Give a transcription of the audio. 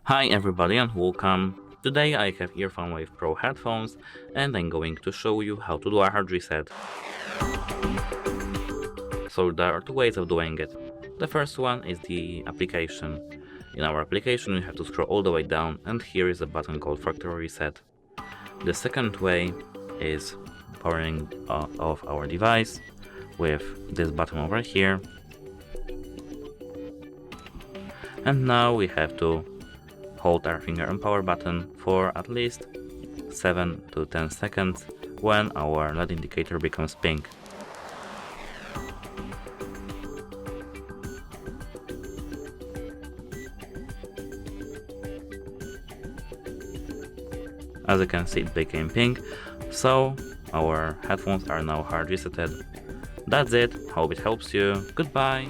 Hi everybody and welcome. Today I have EARFUN WavePro headphones and I'm going to show you how to do a hard reset. So there are two ways of doing it. The first one is the application. In our application you have to scroll all the way down and here is a button called Factory Reset. The second way is powering off our device with this button over here. And now we have to hold our finger on power button for at least 7 to 10 seconds when our LED indicator becomes pink. As you can see, it became pink, so our headphones are now hard resetted. That's it, hope it helps you, goodbye!